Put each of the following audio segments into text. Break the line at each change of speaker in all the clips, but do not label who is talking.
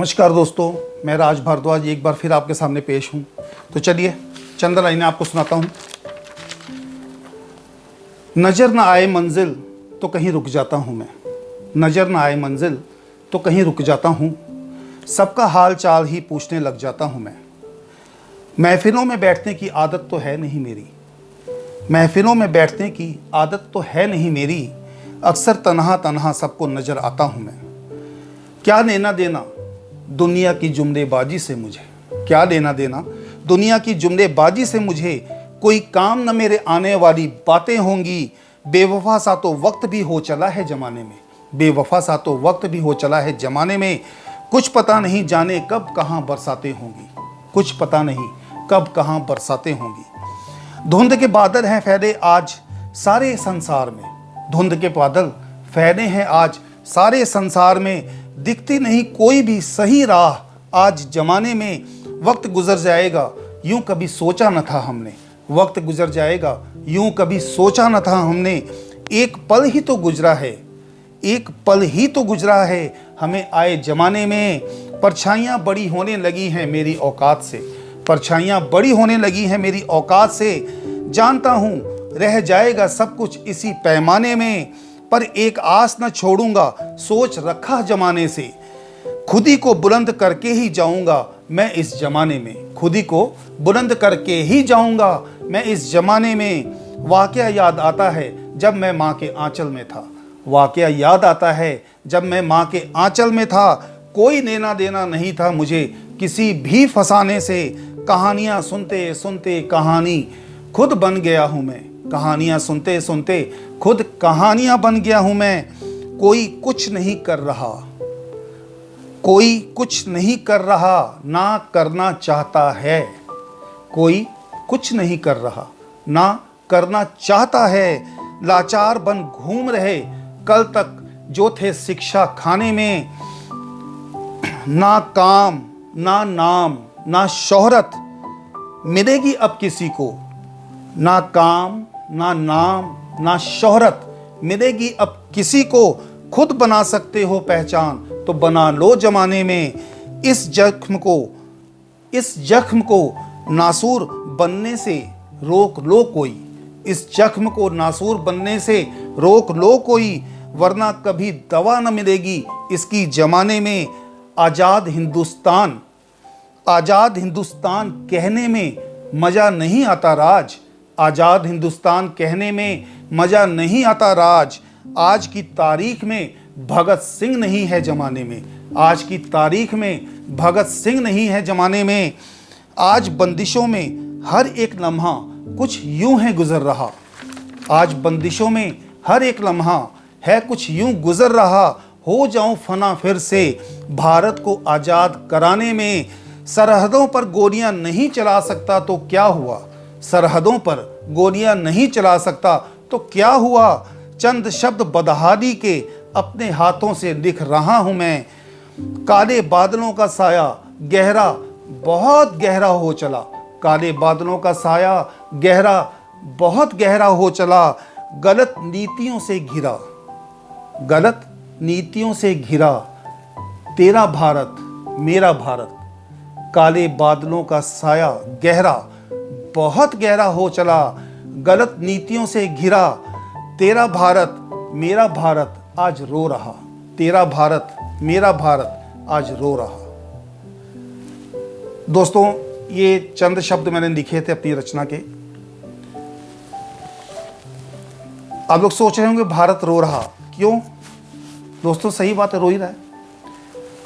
नमस्कार दोस्तों, मैं राज भारद्वाज एक बार फिर आपके सामने पेश हूँ। तो चलिए चंद लाइनें आपको सुनाता हूँ। नज़र ना आए मंजिल तो कहीं रुक जाता हूँ मैं, नज़र ना आए मंजिल तो कहीं रुक जाता हूँ, सबका हाल चाल ही पूछने लग जाता हूँ मैं। महफिलों में बैठने की आदत तो है नहीं मेरी, महफिलों में बैठने की आदत तो है नहीं मेरी, अक्सर तन्हा तन्हा सबको नज़र आता हूँ मैं। क्या लेना देना दुनिया की जुमलेबाजी से मुझे, क्या लेना देना दुनिया की जुमलेबाजी से मुझे, कोई काम न मेरे आने वाली बातें होंगी, बेवफा सा तो वक्त भी हो चला है ज़माने में, बेवफा सा तो वक्त भी हो चला है ज़माने में, कुछ पता नहीं जाने कब कहाँ बरसातें होंगी, कुछ पता नहीं कब कहाँ बरसातें होंगी। धुंध के बादल हैं फैले आज सारे संसार में, धुंध के बादल फैले हैं आज सारे संसार में, दिखती नहीं कोई भी सही राह आज जमाने में, वक्त गुजर जाएगा यूं कभी सोचा न था हमने, वक्त गुजर जाएगा यूं कभी सोचा न था हमने, एक पल ही तो गुजरा है, एक पल ही तो गुजरा है हमें आए जमाने में, परछाइयाँ बड़ी होने लगी हैं मेरी औकात से, परछाइयाँ बड़ी होने लगी हैं मेरी औकात से, जानता हूँ रह जाएगा सब कुछ इसी पैमाने में, पर एक आस न छोड़ूंगा सोच रखा जमाने से, खुद ही को बुलंद करके ही जाऊंगा मैं इस जमाने में, खुद ही को बुलंद करके ही जाऊंगा मैं इस जमाने में। वाकया याद आता है जब मैं माँ के आंचल में था, वाकया याद आता है जब मैं माँ के आंचल में था, कोई लेना देना नहीं था मुझे किसी भी फसाने से, कहानियाँ सुनते सुनते कहानी खुद बन गया हूँ मैं, कहानियाँ सुनते सुनते खुद कहानियाँ बन गया हूँ मैं। कोई कुछ नहीं कर रहा, कोई कुछ नहीं कर रहा ना करना चाहता है, कोई कुछ नहीं कर रहा ना करना चाहता है, लाचार बन घूम रहे कल तक जो थे शिक्षा खाने में, ना काम ना नाम ना शोहरत मिलेगी अब किसी को, ना काम ना नाम ना शोहरत मिलेगी अब किसी को, खुद बना सकते हो पहचान तो बना लो जमाने में, इस जख्म को नासूर बनने से रोक लो कोई, इस जख्म को नासूर बनने से रोक लो कोई, वरना कभी दवा न मिलेगी इसकी जमाने में। आज़ाद हिंदुस्तान कहने में मज़ा नहीं आता राज, आज़ाद हिंदुस्तान कहने में मज़ा नहीं आता राज, आज की तारीख में भगत सिंह नहीं है ज़माने में, आज की तारीख में भगत सिंह नहीं है ज़माने में, आज बंदिशों में हर एक लम्हा कुछ यूं है गुज़र रहा, आज बंदिशों में हर एक लम्हा है कुछ यूं गुज़र रहा, हो जाऊं फना फिर से भारत को आज़ाद कराने में, सरहदों पर गोलियां नहीं चला सकता तो क्या हुआ, सरहदों पर गोलियां नहीं चला सकता तो क्या हुआ, चंद शब्द बदहाली के अपने हाथों से लिख रहा हूं मैं, काले बादलों का साया गहरा बहुत गहरा हो चला, काले बादलों का साया गहरा बहुत गहरा हो चला, गलत नीतियों से घिरा, गलत नीतियों से घिरा तेरा भारत मेरा भारत, काले बादलों का साया गहरा बहुत गहरा हो चला, गलत नीतियों से घिरा तेरा भारत मेरा भारत आज रो रहा, तेरा भारत मेरा भारत आज रो रहा। दोस्तों, ये चंद शब्द मैंने लिखे थे अपनी रचना के। आप लोग सोच रहे होंगे भारत रो रहा क्यों? दोस्तों सही बात है, रो ही रहा है,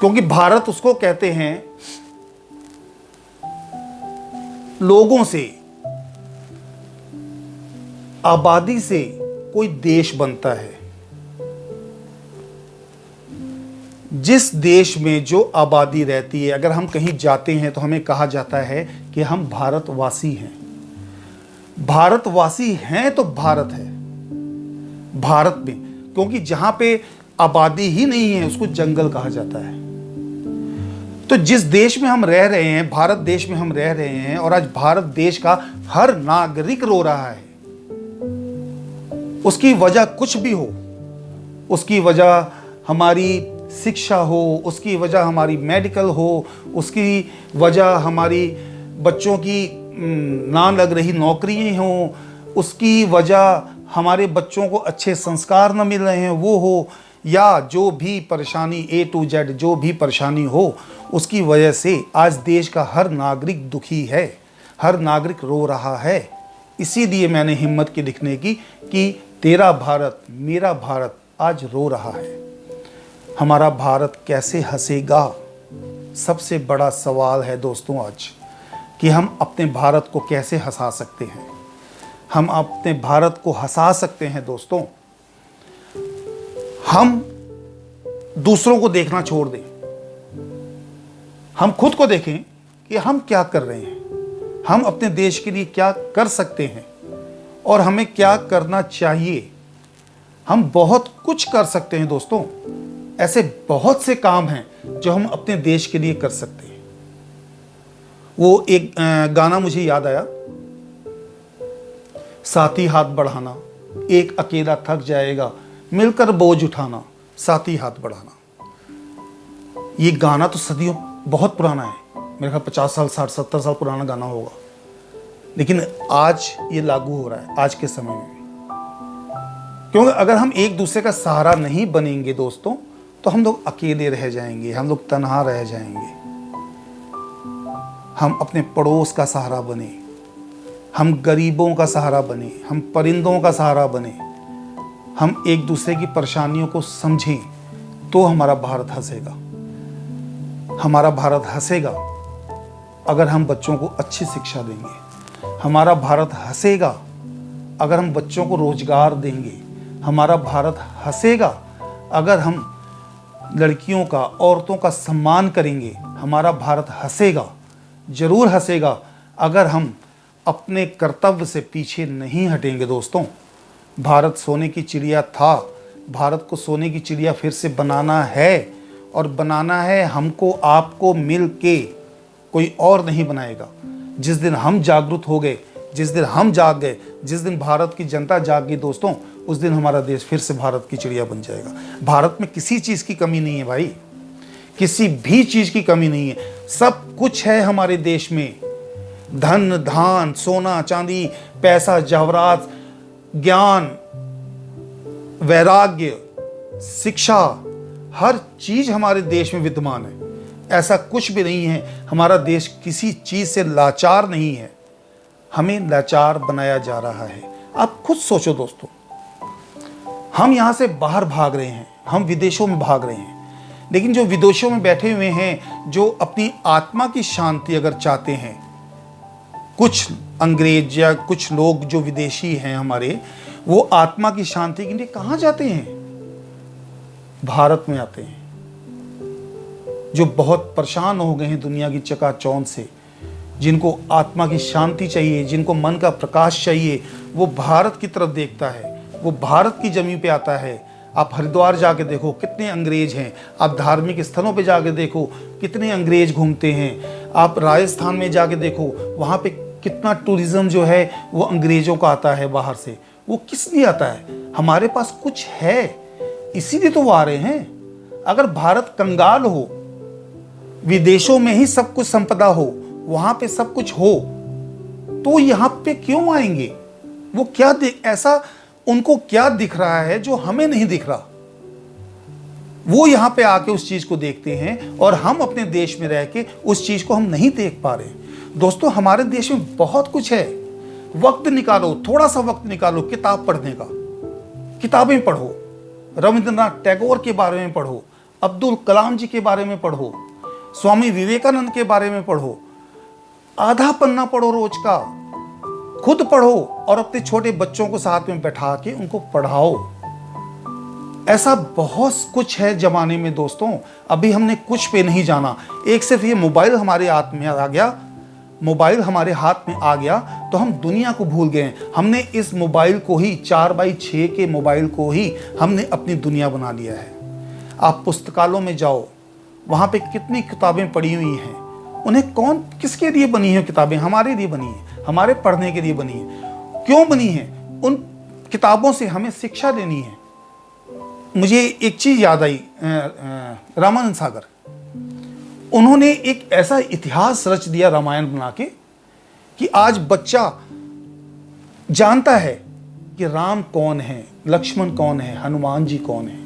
क्योंकि भारत उसको कहते हैं लोगों से, आबादी से कोई देश बनता है। जिस देश में जो आबादी रहती है, अगर हम कहीं जाते हैं तो हमें कहा जाता है कि हम भारतवासी हैं। भारतवासी हैं तो भारत है, भारत में, क्योंकि जहां पे आबादी ही नहीं है उसको जंगल कहा जाता है। तो जिस देश में हम रह रहे हैं, भारत देश में हम रह रहे हैं, और आज भारत देश का हर नागरिक रो रहा है, उसकी वजह कुछ भी हो, उसकी वजह हमारी शिक्षा हो, उसकी वजह हमारी मेडिकल हो, उसकी वजह हमारी बच्चों की ना लग रही नौकरियाँ हों, उसकी वजह हमारे बच्चों को अच्छे संस्कार न मिल रहे हैं वो हो, या जो भी परेशानी A to Z जो भी परेशानी हो, उसकी वजह से आज देश का हर नागरिक दुखी है, हर नागरिक रो रहा है। इसीलिए मैंने हिम्मत की लिखने की कि तेरा भारत मेरा भारत आज रो रहा है। हमारा भारत कैसे हंसेगा, सबसे बड़ा सवाल है दोस्तों आज, कि हम अपने भारत को कैसे हंसा सकते हैं। हम अपने भारत को हंसा सकते हैं दोस्तों, हम दूसरों को देखना छोड़ दें, हम खुद को देखें कि हम क्या कर रहे हैं, हम अपने देश के लिए क्या कर सकते हैं और हमें क्या करना चाहिए। हम बहुत कुछ कर सकते हैं दोस्तों, ऐसे बहुत से काम हैं जो हम अपने देश के लिए कर सकते हैं। वो एक गाना मुझे याद आया, साथी हाथ बढ़ाना, एक अकेला थक जाएगा, मिलकर बोझ उठाना, साथी हाथ बढ़ाना। ये गाना तो सदियों बहुत पुराना है, मेरे ख्याल 50 साल 60 70 साल पुराना गाना होगा, लेकिन आज ये लागू हो रहा है आज के समय में। क्योंकि अगर हम एक दूसरे का सहारा नहीं बनेंगे दोस्तों, तो हम लोग अकेले रह जाएंगे, हम लोग तन्हा रह जाएंगे। हम अपने पड़ोस का सहारा बने, हम गरीबों का सहारा बने, हम परिंदों का सहारा बने, हम एक दूसरे की परेशानियों को समझें, तो हमारा भारत हंसेगा। हमारा भारत हंसेगा अगर हम बच्चों को अच्छी शिक्षा देंगे। हमारा भारत हंसेगा अगर हम बच्चों को रोजगार देंगे। हमारा भारत हंसेगा अगर हम लड़कियों का, औरतों का सम्मान करेंगे। हमारा भारत हंसेगा, जरूर हंसेगा, अगर हम अपने कर्तव्य से पीछे नहीं हटेंगे दोस्तों। भारत सोने की चिड़िया था, भारत को सोने की चिड़िया फिर से बनाना है, और बनाना है हमको आपको मिल के, कोई और नहीं बनाएगा। जिस दिन हम जागरूक हो गए, जिस दिन हम जाग गए, जिस दिन भारत की जनता जाग गई दोस्तों, उस दिन हमारा देश फिर से भारत की चिड़िया बन जाएगा। भारत में किसी चीज़ की कमी नहीं है भाई, किसी भी चीज़ की कमी नहीं है, सब कुछ है हमारे देश में। धन धान सोना चांदी पैसा जवाहरात ज्ञान वैराग्य शिक्षा हर चीज हमारे देश में विद्यमान है। ऐसा कुछ भी नहीं है, हमारा देश किसी चीज से लाचार नहीं है, हमें लाचार बनाया जा रहा है। आप खुद सोचो दोस्तों, हम यहां से बाहर भाग रहे हैं, हम विदेशों में भाग रहे हैं, लेकिन जो विदेशों में बैठे हुए हैं, जो अपनी आत्मा की शांति अगर चाहते हैं, कुछ अंग्रेज या कुछ लोग जो विदेशी हैं हमारे, वो आत्मा की शांति के लिए कहाँ जाते हैं? भारत में आते हैं। जो बहुत परेशान हो गए हैं दुनिया की चकाचौंध से, जिनको आत्मा की शांति चाहिए, जिनको मन का प्रकाश चाहिए, वो भारत की तरफ देखता है, वो भारत की जमीन पे आता है। आप हरिद्वार जाके देखो कितने अंग्रेज हैं, आप धार्मिक स्थलों पे जाके देखो कितने अंग्रेज घूमते हैं, आप राजस्थान में जाके देखो वहाँ पे कितना टूरिज्म जो है वो अंग्रेजों का आता है बाहर से। वो किस लिए आता है? हमारे पास कुछ है, इसीलिए तो वो आ रहे हैं। अगर भारत कंगाल हो, विदेशों में ही सब कुछ संपदा हो, वहां पे सब कुछ हो, तो यहाँ पे क्यों आएंगे? वो क्या ऐसा उनको क्या दिख रहा है जो हमें नहीं दिख रहा? वो यहाँ पे आके उस चीज को देखते हैं और हम अपने देश में रह के उस चीज को हम नहीं देख पा रहे। दोस्तों, हमारे देश में बहुत कुछ है, वक्त निकालो, थोड़ा सा वक्त निकालो किताब पढ़ने का। किताबें पढ़ो, रविंद्रनाथ टैगोर के बारे में पढ़ो, अब्दुल कलाम जी के बारे में पढ़ो, स्वामी विवेकानंद के बारे में पढ़ो। आधा पन्ना पढ़ो रोज का, खुद पढ़ो और अपने छोटे बच्चों को साथ में बैठा के उनको पढ़ाओ। ऐसा बहुत कुछ है जमाने में दोस्तों, अभी हमने कुछ पे नहीं जाना। एक सिर्फ ये मोबाइल हमारे हाथ में आ गया, मोबाइल हमारे हाथ में आ गया तो हम दुनिया को भूल गए। हमने इस मोबाइल को ही 4x6 के मोबाइल को ही हमने अपनी दुनिया बना लिया है। आप पुस्तकालयों में जाओ, वहाँ पे कितनी किताबें पड़ी हुई हैं, उन्हें कौन किसके लिए बनी है? किताबें हमारे लिए बनी है, हमारे पढ़ने के लिए बनी है। क्यों बनी है? उन किताबों से हमें शिक्षा लेनी है। मुझे एक चीज़ याद आई, रामानंद सागर, उन्होंने एक ऐसा इतिहास रच दिया रामायण बना के कि आज बच्चा जानता है कि राम कौन है, लक्ष्मण कौन है, हनुमान जी कौन है,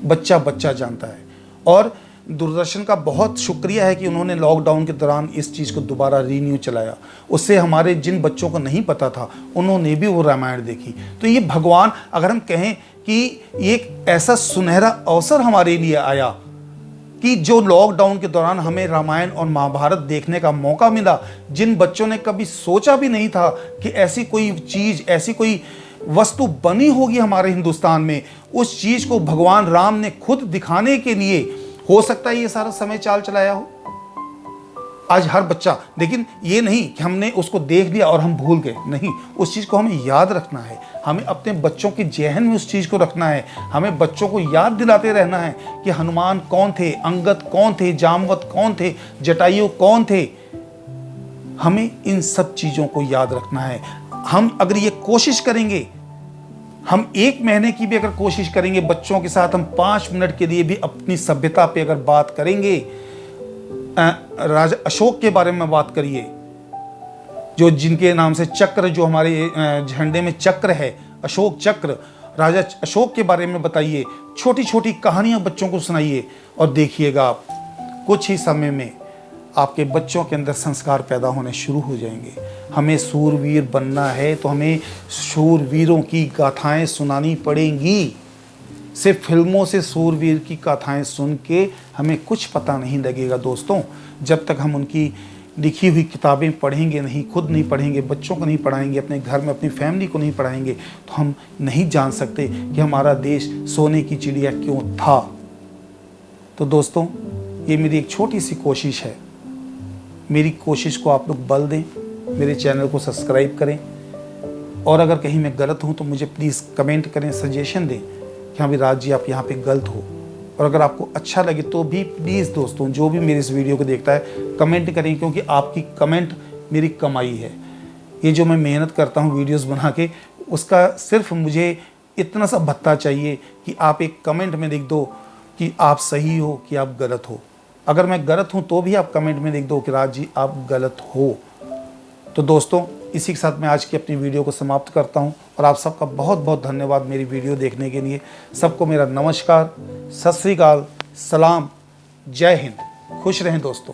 बच्चा बच्चा जानता है। और दूरदर्शन का बहुत शुक्रिया है कि उन्होंने लॉकडाउन के दौरान इस चीज़ को दोबारा रीन्यू चलाया। उससे हमारे जिन बच्चों को नहीं पता था उन्होंने भी वो रामायण देखी। तो ये भगवान, अगर हम कहें कि एक ऐसा सुनहरा अवसर हमारे लिए आया कि जो लॉकडाउन के दौरान हमें रामायण और महाभारत देखने का मौका मिला, जिन बच्चों ने कभी सोचा भी नहीं था कि ऐसी कोई चीज़, ऐसी कोई वस्तु बनी होगी हमारे हिंदुस्तान में, उस चीज़ को भगवान राम ने खुद दिखाने के लिए हो सकता है ये सारा समय चाल चलाया हो। आज हर बच्चा, लेकिन ये नहीं कि हमने उसको देख लिया और हम भूल गए, नहीं, उस चीज़ को हमें याद रखना है। हमें अपने बच्चों के जहन में उस चीज़ को रखना है। हमें बच्चों को याद दिलाते रहना है कि हनुमान कौन थे, अंगद कौन थे, जामवंत कौन थे, जटायु कौन थे। हमें इन सब चीज़ों को याद रखना है। हम अगर ये कोशिश करेंगे, हम 1 महीने की भी अगर कोशिश करेंगे बच्चों के साथ, हम 5 मिनट के लिए भी अपनी सभ्यता पे अगर बात करेंगे, राजा अशोक के बारे में बात करिए, जो जिनके नाम से चक्र, जो हमारे झंडे में चक्र है, अशोक चक्र, राजा अशोक के बारे में बताइए, छोटी छोटी कहानियां बच्चों को सुनाइए और देखिएगा आप कुछ ही समय में आपके बच्चों के अंदर संस्कार पैदा होने शुरू हो जाएंगे। हमें सूरवीर बनना है तो हमें शूरवीरों की गाथाएं सुनानी पड़ेंगी। सिर्फ फिल्मों से सूरवीर की गाथाएं सुन के हमें कुछ पता नहीं लगेगा दोस्तों। जब तक हम उनकी लिखी हुई किताबें पढ़ेंगे नहीं, खुद नहीं पढ़ेंगे, बच्चों को नहीं पढ़ाएंगे, अपने घर में अपनी फैमिली को नहीं पढ़ाएंगे, तो हम नहीं जान सकते कि हमारा देश सोने की चिड़िया क्यों था। तो दोस्तों, ये मेरी एक छोटी सी कोशिश है। मेरी कोशिश को आप लोग बल दें, मेरे चैनल को सब्सक्राइब करें, और अगर कहीं मैं गलत हूँ तो मुझे प्लीज़ कमेंट करें, सजेशन दें कि हाँ विराज जी आप यहाँ पे गलत हो। और अगर आपको अच्छा लगे तो भी प्लीज़ दोस्तों, जो भी मेरे इस वीडियो को देखता है, कमेंट करें, क्योंकि आपकी कमेंट मेरी कमाई है। ये जो मैं मेहनत करता हूँ वीडियोस बना के, उसका सिर्फ मुझे इतना सा भत्ता चाहिए कि आप एक कमेंट में लिख दो कि आप सही हो कि आप गलत हो। अगर मैं गलत हूँ तो भी आप कमेंट में लिख दो कि राज जी आप गलत हो। तो दोस्तों, इसी के साथ मैं आज की अपनी वीडियो को समाप्त करता हूं, और आप सबका बहुत बहुत धन्यवाद मेरी वीडियो देखने के लिए। सबको मेरा नमस्कार, सत श्री अकाल, सलाम, जय हिंद, खुश रहें दोस्तों।